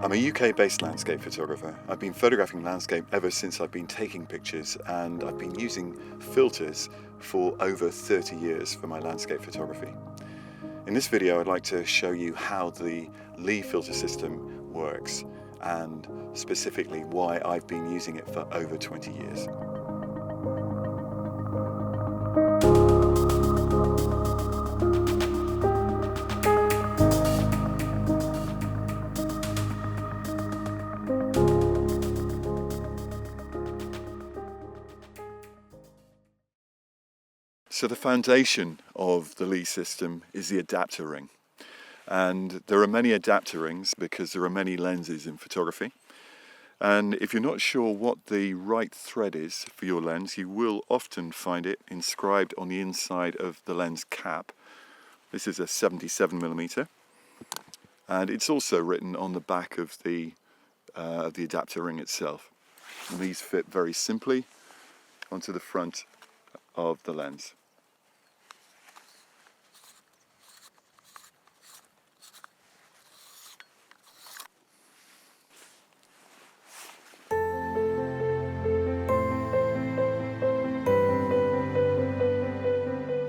I'm a UK-based landscape photographer. I've been photographing landscape ever since I've been taking pictures, and I've been using filters for over 30 years for my landscape photography. In this video, I'd like to show you how the Lee filter system works, and specifically why I've been using it for over 20 years. So the foundation of the Lee system is the adapter ring. And there are many adapter rings because there are many lenses in photography. And if you're not sure what the right thread is for your lens, you will often find it inscribed on the inside of the lens cap. This is a 77mm, and it's also written on the back of the adapter ring itself. And these fit very simply onto the front of the lens.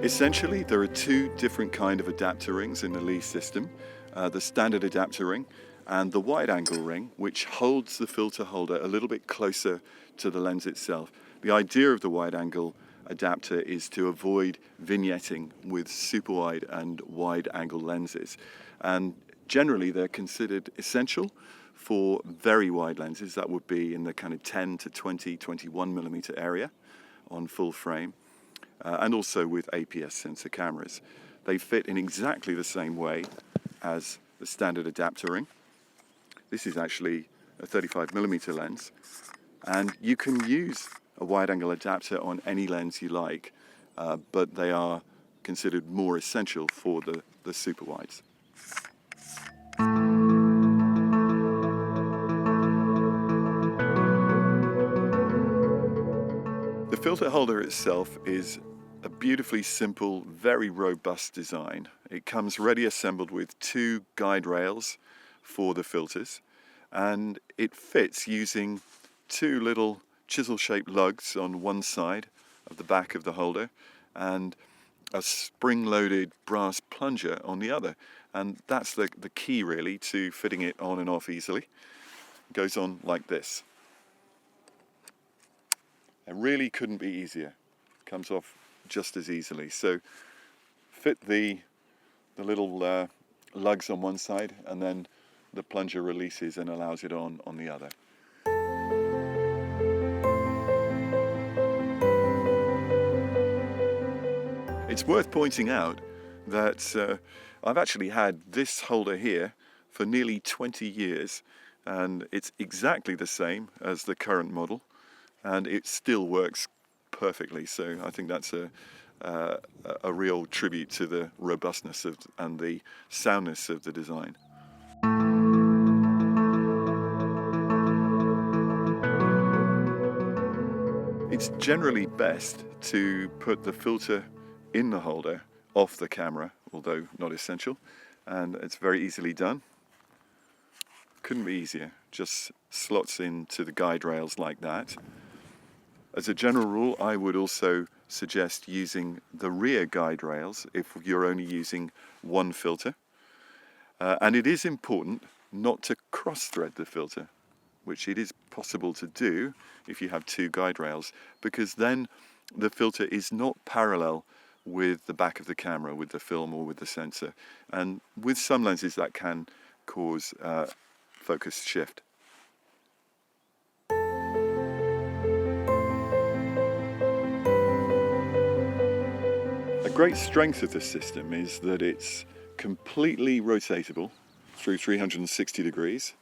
Essentially, there are two different kind of adapter rings in the Lee system. The standard adapter ring and the wide angle ring, which holds the filter holder a little bit closer to the lens itself. The idea of the wide angle adapter is to avoid vignetting with super wide and wide angle lenses. And generally they're considered essential for very wide lenses. That would be in the kind of 10 to 20, 21mm area on full frame. And also with APS sensor cameras. They fit in exactly the same way as the standard adapter ring. This is actually a 35mm lens, and you can use a wide angle adapter on any lens you like, but they are considered more essential for the super wides. The filter holder itself is a beautifully simple, very robust design. It comes ready assembled with two guide rails for the filters, and it fits using two little chisel-shaped lugs on one side of the back of the holder and a spring-loaded brass plunger on the other. And that's the key really to fitting it on and off easily. It goes on like this. It really couldn't be easier. Comes off just as easily. So fit the little lugs on one side, and then the plunger releases and allows it on the other. It's worth pointing out that I've actually had this holder here for nearly 20 years, and it's exactly the same as the current model, and it still works perfectly. So I think that's a real tribute to the robustness and the soundness of the design. It's generally best to put the filter in the holder off the camera, although not essential, and it's very easily done. Couldn't be easier. Just slots into the guide rails like that. As a general rule, I would also suggest using the rear guide rails if you're only using one filter. And it is important not to cross-thread the filter, which it is possible to do if you have two guide rails, because then the filter is not parallel with the back of the camera, with the film or with the sensor. And with some lenses that can cause focus shift. A great strength of this system is that it's completely rotatable through 360 degrees.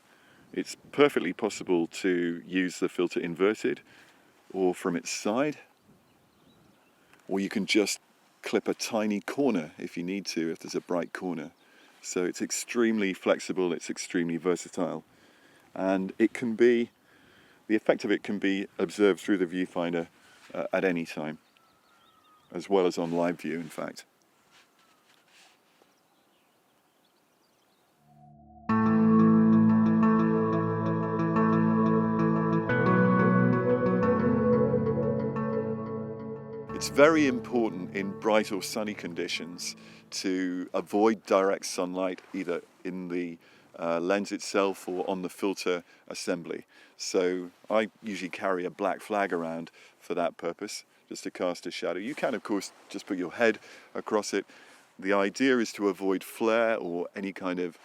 It's perfectly possible to use the filter inverted or from its side, or you can just clip a tiny corner if you need to, if there's a bright corner. So it's extremely flexible, it's extremely versatile, and it can be, the effect of it can be observed through the viewfinder at any time, as well as on live view, in fact. very important in bright or sunny conditions to avoid direct sunlight either in the lens itself or on the filter assembly. So I usually carry a black flag around for that purpose, just to cast a shadow. You can, of course, just put your head across it. The idea is to avoid flare or any kind of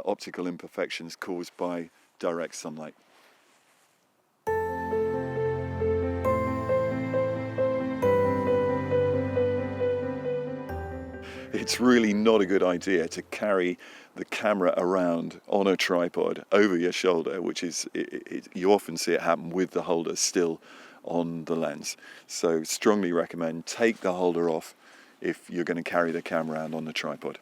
optical imperfections caused by direct sunlight. It's really not a good idea to carry the camera around on a tripod over your shoulder, which is, you often see it happen with the holder still on the lens. So strongly recommend take the holder off if you're going to carry the camera around on the tripod.